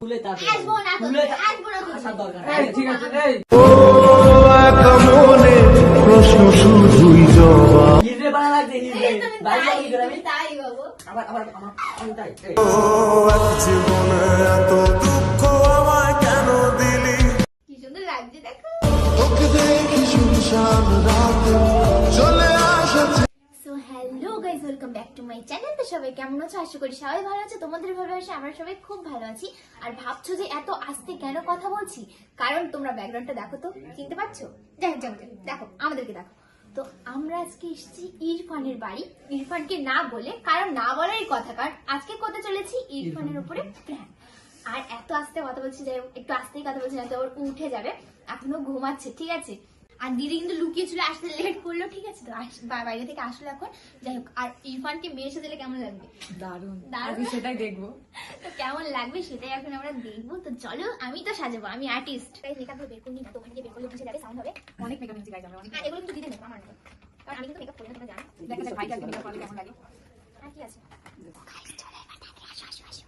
খুলে তারপরে আসবো না তো, খুলে আসবো না তো। আসার দরকার এই নেই। ঠিক আছে এই মনে প্রশ্ন শুধুই জবাব হিজড়ে বানা লাগছে হিজড়ে এই তুমি বাইরে তাই, কি করে আমি তুমি তাই বাবু। আবার আবার আমার আমি তাই এই। জীবনে এত দুঃখ আমায় কেন দিলি কি সুন্দর লাগছে দেখো। তোকে দেখি শুনশান রাতে চলে আসা so hello guys, welcome back to my channel. তো সবাই কেমন আছো? আশা করি সবাই ভালো আছে। তোমাদের ভালোবাসা আমরা সবাই খুব ভালো আছি। আর ভাবছো যে এত আস্তে কেন কথা বলছি? কারণ তোমরা ব্যাকগ্রাউন্ডটা দেখো তো, চিনতে পারছো? দেখো দেখো দেখো, আমাদেরকে দেখো। তো আমরা আজকে এসেছি ইরফানের বাড়ি। ইরফানকে না বলে, কারণ না বলারই কথা, কারণ আজকে করতে চলেছি ইরফানের উপরে প্ল্যান। আর এত আস্তে কথা বলছি, যাই হোক, একটু আস্তেই কথা বলছি, না তো ওর উঠে যাবে, এখনো ঘুমাচ্ছে, ঠিক আছে? আর দিদি কিন্তু লুকিয়ে ছিল, আসতে লেট করলো, ঠিক আছে? তো বাইরে থেকে আসলো এখন, যাই হোক। আর ইরফানকে মেয়ে সাজালে কেমন লাগবে? দারুণ দারুণ। আমি সেটাই দেখবো। তো কেমন লাগবে সেটাই এখন আমরা দেখবো। তো চলো, আমি তো সাজাবো, আমি আর্টিস্ট। মেকআপ বের করে নিই না, তো ওখানে গিয়ে বের করলে বুঝে যাবে, সাউন্ড হবে। অনেক মেকআপ নিয়েছি গাইজ আমরা অনেক। আর এগুলো কিন্তু দিতে নেবো আমার না, কারণ আমি কিন্তু মেকআপ করি না, তোমরা জানো। দেখা যাক ভাইকে আজকে মেকআপ করলে কেমন লাগে। আর কি আছে? Guys, চলো এবার তাড়াতাড়ি আসো, আসো, আসো।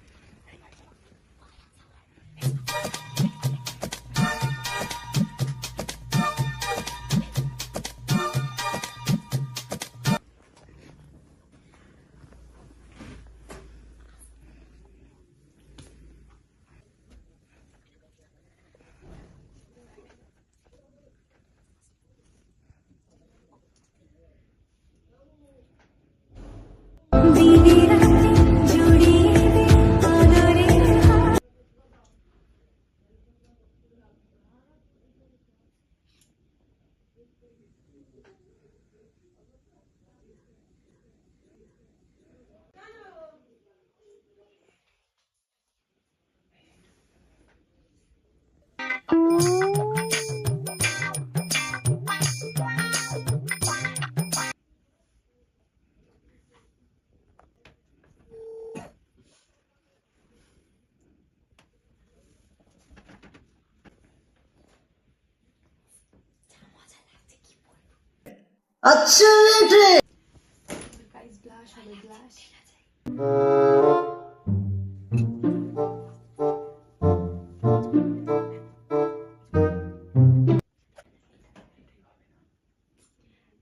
গাইজ ব্লাশ হবে ব্লাশ।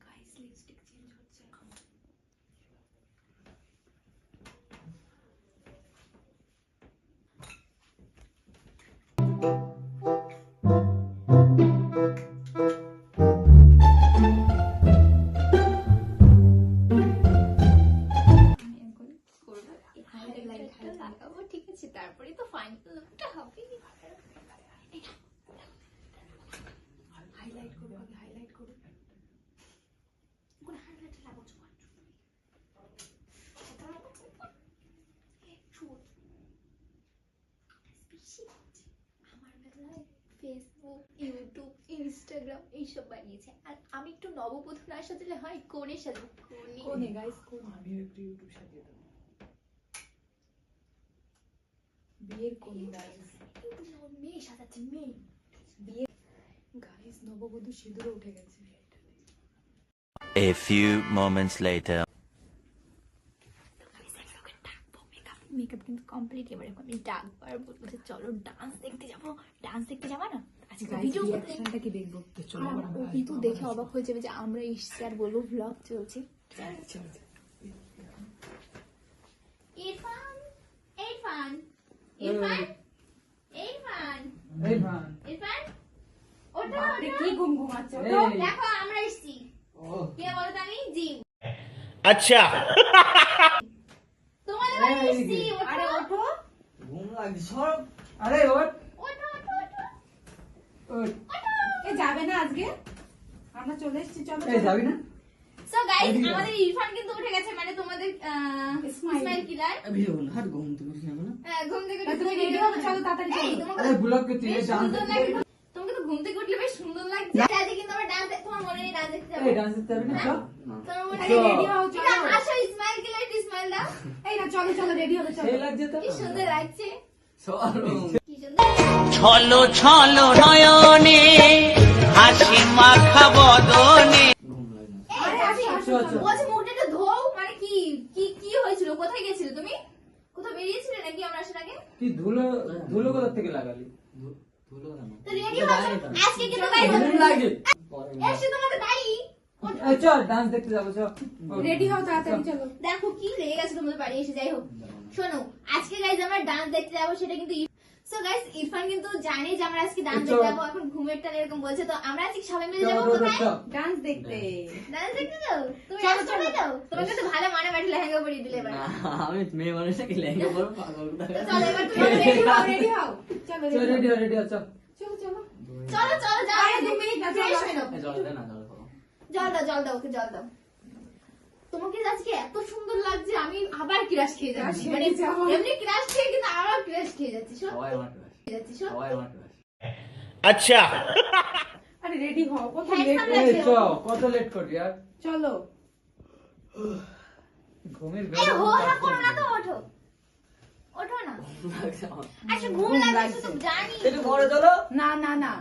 গাইজ লিপস্টিক চেঞ্জ হচ্ছে। আমি এখন করবো হাইলাইটটা লাগাবো, ঠিক আছে? তারপরে তো ফাইনাল লুকটা হবে। হাইলাইট করবো, আগে হাইলাইট করবো। কোন হাইলাইটটা লাগাচ্ছ? আমার বেলায় ফেসবুক, ইউটিউব, ইনস্টাগ্রাম এইসব বানিয়েছে, আর আমি একটু নববধূ না সাজলে হয়? কোণে সাজবো, কোণে। কোনে গাইজ কোন আমি একটু ইউটিউব সাজিয়ে দেবো। বিয়ের কোন গাইজ মেয়ে সাজাচ্ছে, মেয়ে। বিয়ে গাইজ নববধূ সিঁদুরে উঠে গেছে। A few moments later. Makeup কিন্তু কমপ্লিট। এবার আমি ডাকবো আর বলবো যে চলো ডান্স দেখতে যাবো। ডান্স দেখতে যাবা না? আজকে গাইজ ভিডিও রিঅ্যাকশনটা কি দেখবো? তো চলো আর ও কিন্তু দেখে অবাক হয়ে যাবে যে আমরা এসছি আর বলবো ভ্লগ চলছে। চলো ইরফান, ইরফান, ইরফান, ইরফান, এই ভান ইরফান, ওঠো, বাপরে ওঠো। কি ঘুম ঘুমাচ্ছে। তো দেখো আমরা এসছি। কে বলো তো? আমি জিম। अच्छा তোমাদের বাড়ি এই এসছি, যে। ওঠো। আরে ওঠো। ঘুম লাগছে সব আরে ওঠ ওঠো, ওঠো, ওঠো, ওঠ। ওঠো। এ যাবে না আজকে? আমরা চলে এসেছি, চলো এই যাবি না সো গাইস, এদিকে। আমাদের ইরফান কিন্তু উঠে গেছে, মানে তোমাদের ইসমাইল কিলার। ভিডিও বল হাত ঘুম তো করিস না কেন ঘুম থেকে তা তুমি রেডি হবে, চলো তাড়াতাড়ি এই, চলো। তোমাকে আরে ব্লগ করতে বেশ ডান্স সুন্দর দেখতে লাগছে। তোমাকে তো ঘুম থেকে উঠলে বেশ সুন্দর লাগছে। আজকে কিন্তু আমরা ডান্স, তোমার মনে নেই ডান্স দেখতে যাবো? এই ডান্স দেখতে যাবি না চল তোমার মনে আরে নেই? রেডি হও, ঠিক চলো। আছে, আসো ইসমাইল কিলার, একটু ইসমাইল দাও। এই না চলো চলো রেডি হবে চলো। সেই লাগছে তো কি সুন্দর লাগছে, চল কি সুন্দর। ছলো ছলো নয়নে হাসি মাখা বদনে ঘুম লাগে না এই, আসি, আসো, আচ্ছা। বলছি মুখটা ধোও, মানে কি কি কি হয়েছিল? কোথায় গেছিলে তুমি? কোথাও বেরিয়েছিলে নাকি আমরা আসার আগে? কি কি ধুলো ধুলো কোথা থেকে লাগালি? ধুলো কেন? তো রেডি হও আজকে কিন্তু গাইস কেমন লাগে? এসে তোমাদের বাড়ি এই চল ডান্স দেখতে যাবো চল। রেডি হও তাড়াতাড়ি চলো। দেখো কি লেগে গেছে তোমাদের বাড়ি এসে। যাই হোক শোনো, আজকে গাইজ আমরা ডান্স দেখতে যাবো, সেটা কিন্তু সো গাইজ ইরফান কিন্তু জানে যে আমরা আজকে ডান্স দেখতে যাবো, এখন ঘুমের টানে এরকম বলছে, তো আমরা আজকে সবাই মিলে যাবো কোথায়? ডান্স দেখতে। ডান্স দেখতে যাও? তুমি ডান্স করতে যাও? তোমাকে তো ভালো মানে বাটি লেহেঙ্গা পরিয়ে দিলে এবার। আমি মেয়ে মানুষটাকে লেহেঙ্গা পরবো পাগল তো চলো এবার তুমি রেডি হও রেডি হও চলো চল রেডি রেডি চল। চলো চলো চলো চলো যাও। আরে 2 মিনিট না, ফ্রেশ চলো। হয়ে নাও। জল দে না জল খাবো। জল দাও ওকে জল দাও। তোমাকে আজকে এত সুন্দর লাগছে, আমি আবার ক্রাশ খেয়ে যাচ্ছি। ক্রাশ মানে খেয়ে যাও। এমনি ক্রাশ খেয়ে কিন্তু আবার ক্রাশ খেয়ে যাচ্ছি। সবাই আমার ক্রাশ। সবাই আমার ক্রাশ। अच्छा আরে রেডি হও, কত হ্যাঁ, লেট সামনে। এই চ কত লেট করবি আর? চলো। ঘুমের এই বেলা হো হা করো না তো, ওঠো ওঠো না। আচ্ছা ঘুম লাগছে তো জানি। একটু পরে চলো। না না না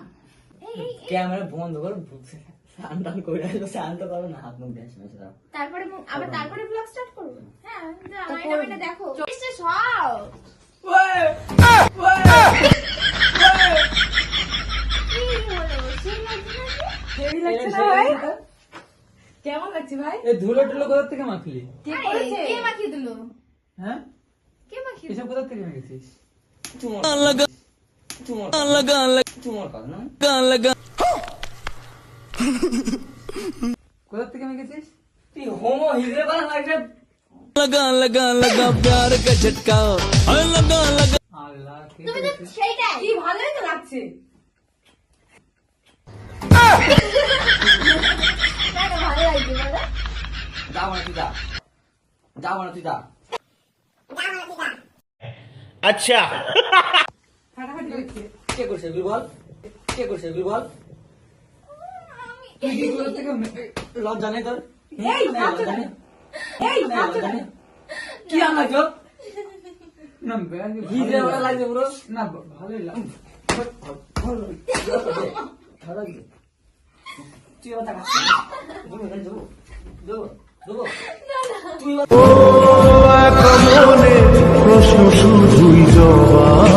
এই ক্যামেরা বন্ধ করো, স্নান টান করে আসবো, স্নান তো করো না, হাত মুখ বেশ মেশে দাও। তারপরে আবার তারপরে ব্লগ স্টার্ট করব। হ্যাঁ যাও, তো আয়না করবো। মাইনা দেখো। এসে সব কি হলো? সেই লাগছে না যে? হেভি লাগছে না ভাই? কেমন লাগছে ভাই? এই ধুলো টুলো কোথা থেকে মাখলি? কে আরে, করেছে? কে মাখিয়ে দিল? হ্যাঁ কে মাখিয়ে দিল? এসব কোথা থেকে মেখেছিস? চুমর কাজ না? কোথা থেকে মেখেছিস? তুই হোমো হিজড়ে বানা লাগছে। আল্লাহ কি তুমি তো সেইটাই। কি ভালোই তো লাগছে। না না ভালো লাগছে বলো। যাও না তুই যা, যাও না তুই যা। अच्छा ফাটাফাটি হচ্ছে। কে করছে এগুলো বল? কে করছে এগুলো বল? তুই কি কোথা থেকে লজ্জা নেই তোর? এই, লজ্জা নাচো নেই? এই লজ্জা নেই? কি আম লাগছো? না হিজড়ে বানা লাগছে পুরো। না ভালোই লাগছে। তুই এবার টাকা ও মনে প্রশ্ন শুধুই জবাব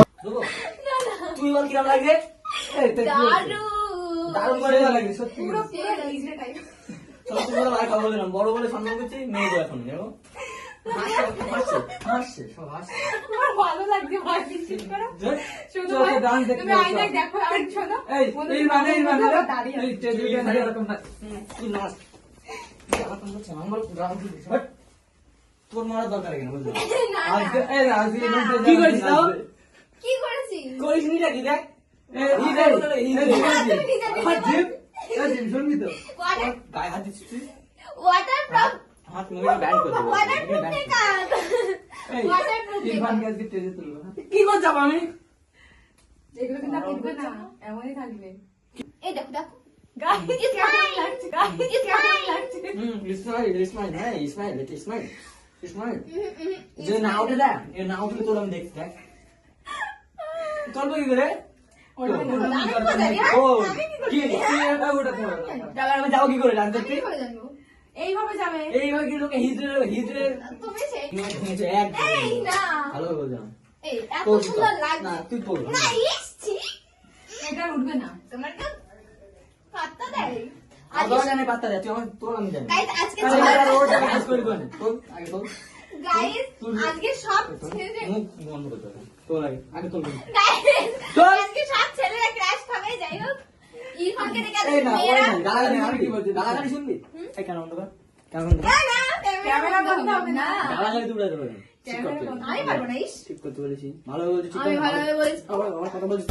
তুই বল কিরম লাগছে? এই, তুই কি বলছিস? দারুণ। দারুণ করে লাগছে সত্যি। পুরো পুরো হিজড়ে টাইপ। সত্যি করে ভাই কথা বললাম, বড় বলে সম্মান করছি, মেয়ে তো এখন দেখো হাসছে সব হাসছে। আমার ভালো লাগছে ভাই, বিশ্বাস করো। শোনো চল, ভাই, ডান্স দেখতে তুমি যাও, আয়নায় চল। দেখো আর শোনো। এই বন্ধু, এই মানে বন্ধু দাঁড়িয়ে আছে। এই টেলিভিশন দিয়ে এরকম না তুই নাচ। আমার গ্রাম থেকে তোর মারা দরকার কেন বুঝলি? না, না। আজকে এই আজকে কি করিস তাও? কি করেছি? করিস নি নাকি দেখ? এই তুমি নিজে আমার জিম এই জিম শুনবি তো? ওয়াটার গায়ে হাত দিচ্ছিস তুই? ওয়াটারপ্রুফ হাত মুখে ব্যান্ড করে দেবো। Waterproof makeup. এই ওয়াটারপ্রুফ ইরফান মেকআপ। গ্যাস স্টেজে তুলবো না। কি করছ আমি? এগুলো কিন্তু কিনবে না, এমনই থাকবে। এই দেখো দেখো। গাইস কেমন লাগছে? গাইস কেমন লাগছে? স্মাইল হ্যাঁ স্মাইল যে না উঠে দেখ এ না উঠলে তোর আমি দেখছি দেখ চলবো কি করে ওঠবে না। আমি কোথায় জানি? ও আমি কি কি করতে ওটাতে হবে না। তাহলে আমি যাবো কি করে জানতে আমি কি করে জানবো? এইভাবে যাবে। এইভাবে কি লোকে হিজড়ে তুমি সেই এক এই না। ভালো বললাম এই এত তোর সুন্দর না লাগছে। তুই তোর না ইসছি। এটা উঠবে না। তোমার তো পাত্তা দেয়। আগে জানে পাত্তা দে তুই আমার তোর আমি জানি গাইস আজকে ওটা কাজ করি কোন তোর আগে তোর গাইস আজকে সব ছেলে মুখ বন্ধ করতে হবে তোর আগে তোর গাইস আজকে সব ছেলেরা ক্র্যাশ খাবে। যাই হোক ইরফানকে দেখে এই না ওই মেয়েরা না গালাগালি আমি কি বলছি গালাগালি শুনবি এই কেন বন্ধ কর কেন বন্ধ কর? না না ক্যামেরা বন্ধ হবে না। গালাগালি তুই উড়াতে পারবি ঠিক ক্যামেরা করতে বন্ধ। আমি পারবো না ইস। ঠিক করতে বলেছি ভালো বলছি ঠিক আমি ভালোভাবে বলেছি। আমার কথা বলছিস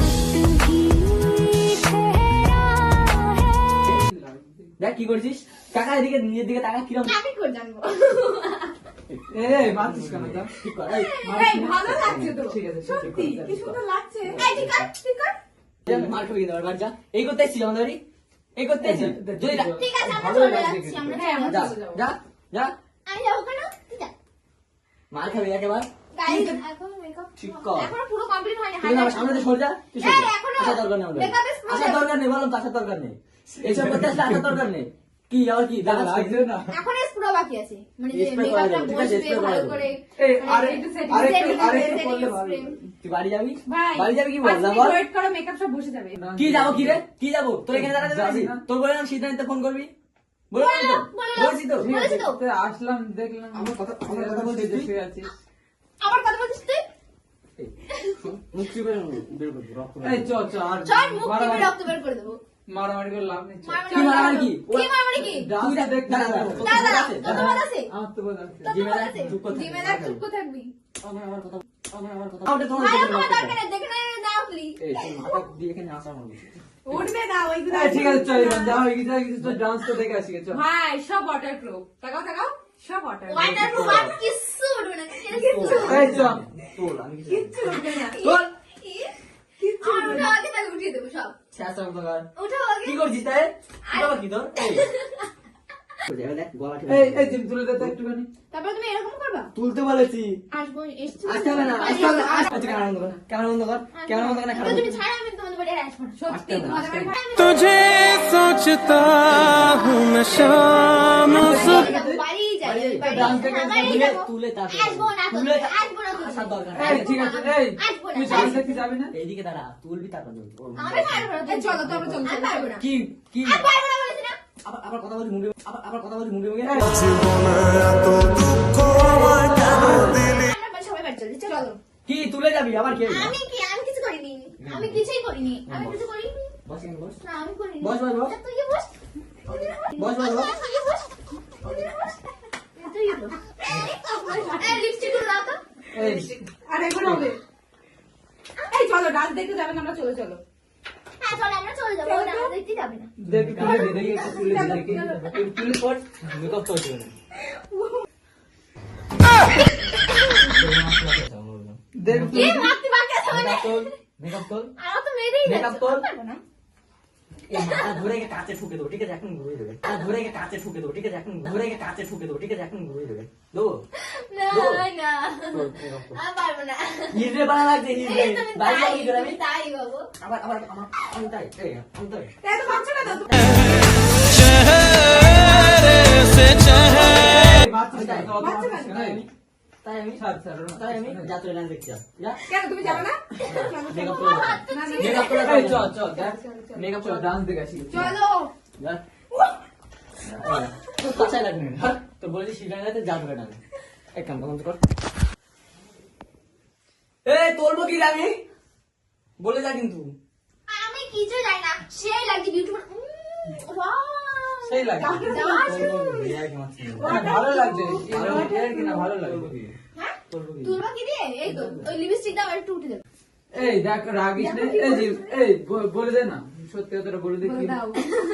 দেখ কি করছিস টাকা এদিকে নিজের দিকে টাকা কিরম আমি করে জানবো। এই মারছিস কেন যা ঠিক কর এই এই ভালো লাগছে তো। ঠিক আছে সত্যি কি সুন্দর লাগছে। এই ঠিক আছে ঠিক আছে। মার খাবি কিন্তু বাড়ি যা এই করতে এসেছিস আমাদের বাড়ি এই করতে এসেছিস যদি ঠিক আছে আমরা ভালো চলে লাগছে যাচ্ছি আমরা হ্যাঁ, চলে আমরা যা যাচ্ছি। চলে যাবো। যা যা আমি যাবো কেন? তুই যা। মার খাবি একেবার গাইস এখন মেকআপ ঠিক কর। এখনো পুরো কমপ্লিট হয়নি। তুই আমার সামনে সরে যা তুই সরে এই, যা এখনো আসার দরকার নেই আমাদের makeup is process। আসার দরকার নেই বললাম তো আসার দরকার নেই এইসব করতে আসলে আসার দরকার নেই কি আর কি দেখা লাগছে না। এখন পুরো বাকি আছে, মানে যে Spray করা মেকআপটা যাবে, ঠিক আছে, বসবে spray করা ভালো যাবে। করে। এই মানে আরেকটু setting করলে ভালো spray। হতো। তুই বাড়ি যাবি ভাই বাড়ি যাবি কি 5 বল মিনিট ওয়েট করো, মেকআপ সব বসে যাবে। কি যাবো কি রে কি যাবো তোর এখানে দাঁড়াতে যাবি পারছিস না? তোর বললাম সিদ্ধান্ত ফোন করবি বললাম তো বলেছি তো ঠিক বলেছি আছে, তো। তো আসলাম দেখলাম আমার কথা বলছিস তুই? শুয়ে আছিস। আমার কথা বলছিস তুই? এই, শোন, মুখ চিপে বের করবি রক্ত বের এই করবি। চল আর চল মুখ টিপে মারামারি রক্ত বের করে দেবো। মারামারি করে লাভ নেই, চল। কি মারামারি কি? কি মারামারি কি? তুই ডান্স দেখতে দাঁড়া, যাবো। দাঁড়া, দাদা আছে, তোর তো বাদ আছে, আমার তো বোঝা যাচ্ছে। তোর তো জিমে বাদ যা, আছে। চুপ কর থাকবি, জিমে থাকবি। যা, চুপ করে থাকবি। আমার কথা আমাকে তোমার ভালো দেখে করে রক্ত দরকার বের। নেই, দেখে না দাও প্লিজ। এই তোর মাথা দিয়ে এখানে আসা মারবি উঠবে না ওইগুলো। এই, ঠিক আছে চল এবার যাও এগিয়ে যাও কিছু ডান্স তো দেখে আসি গে, চল। ভাই সব ওয়াটারপ্রুফ। তাকাও তাকাও, সব ওয়াটারপ্রুফ। ওয়াটারপ্রুফ আর কিচ্ছু উঠবে না, কিচ্ছু এই চল তোল আমি কিছু কিচ্ছু উঠবে না। তোল কিচ্ছু উঠবে না। আগে তাকে উঠিয়ে দেবো সব। শেষা দরকার উঠাও আগে। কি করছিস তাই কি বাবা কি তোর এই এবার দেখ গলা ঠিক এই জিম তুলে দে তো একটুখানি। তারপর তুমি এরকম করবা? তুলতে বলেছি আসবো, এসছি। আসতে হবে না আসতে হবে না আচ্ছা ক্যামেরা বন্ধ কর ক্যামেরা বন্ধ কর ক্যামেরা বন্ধ কর না তো খারাপ তুমি ছাড়া আমি তোমাদের বাড়ি আর আসবো না। সত্যি আসতে হবে না, তোমাদের আসতে বাড়ি হবে। तुझे सोचता हूँ मैं शाम सुबह বাড়ি যাই, বাড়ি ডান্স দেখে বাড়ি তুলে যাবো। তুলে তারপর আসবো না তো, তুলে আসবো না তো। আসার দরকার এই নেই। ঠিক আছে, এই আসবো না। তুই ডান্স দেখতে যাবি না? এইদিকে দাঁড়া তুলবি তারপর তুলবি। আমি পারবো না। এই চলো তো আমরা চলো, আমি পারবো না। কি কি আমি পারবো না বলেছি না। আবার কথা বলছি মুখে আবার কথা বলছি মুখে মুখে আমরা সবাই বাড়ি চলছি, চলো। কি তুলে যাবি আবার কি হলো? আমি কি, আমি কিছু করিনি, আমি কিছুই করিনি, আমি কিছু করিনি। বস এখানে বস না আমি করিনি। বস, বস, বস। তা তুই বস। বস, বস, বস। তুই বস। তুই বস। এই লিপস্টিক গুলো দাও তো। এই আর এখন হবে। এই চলো ডান্স দেখতে যাবেন, আমরা চলো চলো। হ্যাঁ চলো আমরা চলে যাবো, ওরা দেখতে যাবে না। দেখি তুলে দে, দেখি একটু তুলে দে, দেখি। তুলে কর মেকআপ তো হচ্ছে না দেখ কি মারতে বাকি আছে মানে? মেকআপ তোল আমার তো মেরেই Makeup যাচ্ছে, কর। পারবো না। এই মাথা ধরে গিয়ে কাঁচে ঠুকে দেবো ঠিক আছে এখন ঘুরে দেবে ধরে গিয়ে কাঁচে ঠুকে দেবো ঠিক আছে এখন ধরে গিয়ে কাঁচে ঠুকে দেবো ঠিক আছে এখন ঘুরে দেবে দেবো না দেবো? না তোর makeup তোল। আমি পারবো না। হিজড়ে বানা লাগছে হিজড়ে এই তুমি বাড়ি তাই, যাবো কি করে আমি তুমি তাই বাবু। আবার আবার আমার আমি তাই এই আমি তাই এত পারছো না তো তুমি? चेहरे से चेहरे এই বাচ্চা তাই তো অত বাচ্চা মারছিস তাই না। আমি তাই আমি ছাড়, ছাড়, ওরা তাই আমি মারছিস না। যাত্রা ডান্স দেখছি যা কেন তুমি যাবে না? মেকআপ ও তোল হাত তো না, না, ছিঁড়ে মেকআপ তোল এই চল চল দেখ মেকআপ চল তোল ডান্স দেখে আসি। চলো। যা তোর কাছে লাগবে না তো বলেছি শিলাঙ্গাতে যাত্রা ডান্স এক কাম কর এই তোলবো কি রে আমি বলে যা কিন্তু আমি কিছু জানি না, সেই লাগছে বিউটিফুল। সেই লাগে। তোলবো কি? এই কি মারছিস? না, ভালো লাগছে এর কি না ভালো লাগছে। হ্যাঁ তোলবো কি? তুলবা কি দিয়ে? এই তো ওই লিপস্টিক দাও আর একটু উঠে যাবে। এই দেখ রাগিস না, এই যে এই বলে দে না সত্যি কথাটা বলে দে কি বলে দাও।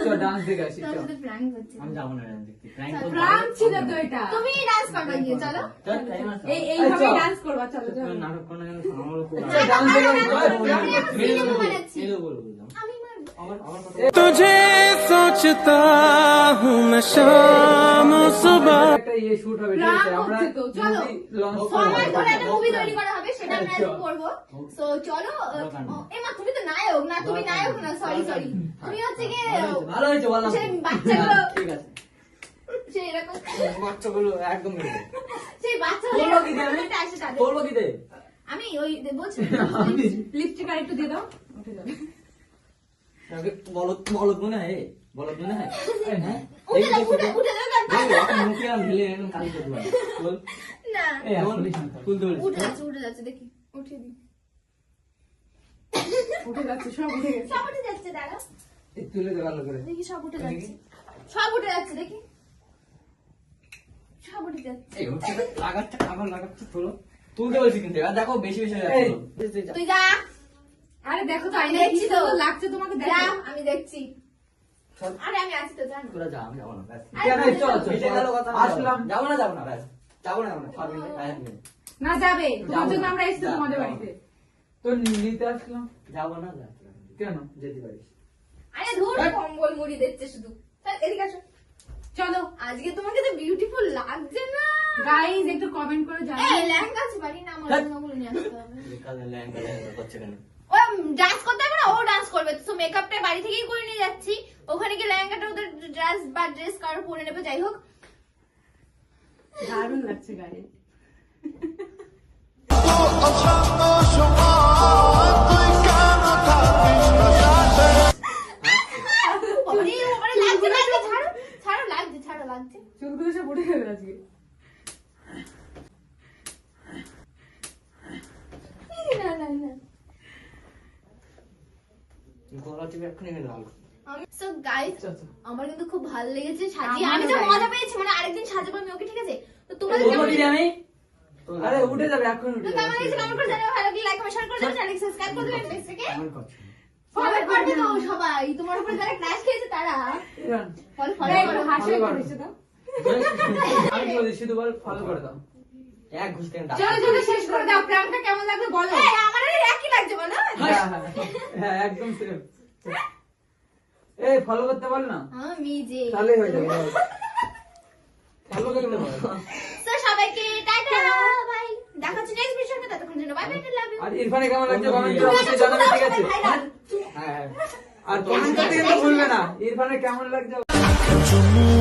চল ডান্স দেখে আসি তোর চল। সাথে প্র্যাঙ্ক হচ্ছে। আমি যাবো না ডান্স দেখতে প্র্যাঙ্ক করবো প্রাণ ছিল তো এটা। তুমি ডান্স করবে গিয়ে, চলো। চল টাইম আছে এইভাবে চল। ডান্স করবা, চলো চলো। নাটক করো না কেন আমারও খুব চল ডান্স দেখে আমি এখন মেরে সিনেমা বলবো বানাচ্ছি। মেরে বলবো আমি মারবো। আমার আমার কথা तुझे सोचता हूँ मैं शाम सुबह একটা ইয়ে শুট হবে ঠিক আছে প্রাণ আমরা হচ্ছে তো, চলো। লঞ্চ সমাজ ধরে একটা হোক মুভি না। তৈরি করা হবে, সেটা আমরা এখন করবো। So, চলো। এমা তুমি তো নায়ক না, তুমি নায়ক না, সরি সরি, তুমি হচ্ছে গিয়ে ভালো হয়েছে বললাম সেই বাচ্চাগুলো, ঠিক আছে সেই এরকম বাচ্চাগুলো একদম মেরে দেবে। সেই বাচ্চাগুলো বলবো কি দিয়ে আমি? এরকম আসে তাদের। বলবো কি দে আমি ওই বলছি লিপস্টিক আর একটু দিয়ে দাও, উঠে যাবে। বলত বলত মনে হয় বলত মনে হয় হ্যাঁ উঠে যাও, উঠে যাও, মুখে আমি ঢেলে এরকম কালি করে দেবো বল না এই বল, আসলে শান্ত। তুলতে বলিস উঠে যাচ্ছে দেখি, উঠিয়ে দিই। উঠে যাচ্ছে, সব উঠে গেছে। সব উঠে যাচ্ছে, দাঁড়া এই তুলে দে ভালো করে দেখি, সব উঠে যাচ্ছে, সব উঠে যাচ্ছে দেখি, সব উঠে যাচ্ছে। এই হচ্ছে লাগাচ্ছে আবার লাগাচ্ছে তোলো তুলতে বলছি কিন্তু এবার দেখো বেশি বেশি হয়ে এই। যাচ্ছে তুই যা, আরে দেখো তো, আমি আমি দেখছি দেখছি তো। তো লাগছে তোমাকে, যা, দেখো। আমি দেখছি। আরে আমি আছি তো, জানো। তোরা যা আমি যাবো না ব্যাস কেন এই চল চল মিটে গেল কথা আসলাম যাবো না ব্যাস যাবো না 5 মিনিট 1 মিনিট না যাবে, তোমার যাবো জন্য না। আমরা এসেছি যা, তোমাদের যাবো। বাড়িতে। তো নিতে আসলাম যাবো না যা কেন যেতে পারিস আরে ধুর, কম্বল মুড়ি দিচ্ছে শুধু। চল, এদিকে আসো। চলো আজকে তোমাকে তো বিউটিফুল লাগছে না। গাইজ, একটু কমেন্ট করে এই জানাও। লেহেঙ্গা আছে বাড়ি, না আমার ধ্যাৎ। লেহেঙ্গাগুলো নিয়ে আসতে হবে। কাজে ল্যাঙ্গা করছে কেন ও ডান্স করতে হবে না, ও ডান্স করবে। তো মেকআপটা বাড়ি থেকেই করে নিয়ে যাচ্ছি, ওখানে গিয়ে লেহেঙ্গাটা ওদের ড্রেস বা ড্রেস কারো পরে নেবে। যাই হোক, দারুণ লাগছে গায়ে। ওরে লাগছে, লাগছে, ছাড়ো ছাড়ো, লাগছে, ছাড়ো, লাগছে। চুলগুলো সব উঠে গেল আজকে। না না না, গলা টিপে এক্ষুনি মেরে দাও। সো গাইস, আচ্ছা, আচ্ছা। আমার কিন্তু খুব ভালো লেগেছে সাজিয়ে। আমারও আমি যা তাই। মজা পেয়েছি, মানে আরেকদিন সাজাবো আমি ওকে, ঠিক আছে? তো তোমাদের বলবো কেমন কি আমি? আরে উঠে যাবে, এখন তো উঠে কেমন লেগেছে যাবে। কমেন্ট করে জানাও, ভালো লাগলে লাইক কমেন্ট শেয়ার করে দেবেন, চ্যানেল সাবস্ক্রাইব করে দেবেন, পেজটাকে কেমন করছো? ফলো করবে তো সবাই। তোমার উপরে যারা ক্রাশ খেয়েছে তারা ইরান, ফলো এই করো। হাসি ভালো একটা করো। দিচ্ছে দাও। আমি কি বলছি, শুধু বল ফলো করে দাও। এক ঘুষ থেকে ডাক। চলো চলো শেষ করে দাও। প্রাণটা কেমন লাগবে বলো। এই আমার এই একই লাগছে বলো। হ্যাঁ, হ্যাঁ, হ্যাঁ, একদম সেম। এই ফলো করতে বল না, আমি যে তাহলেই হয়ে যাবে। ফলো করতে বল। সো সবাইকে টাটা বাই, দেখা হচ্ছে নেক্সট ভিডিওতে। ততক্ষণ জন্য বাই বাই, লাভ ইউ। আর ইরফানে কেমন লাগছে কমেন্টে অবশ্যই জানাবে, ঠিক আছে? হ্যাঁ, হ্যাঁ। আর কমেন্ট করতে কিন্তু ভুলবে না ইরফানে কেমন লাগছে। চুমু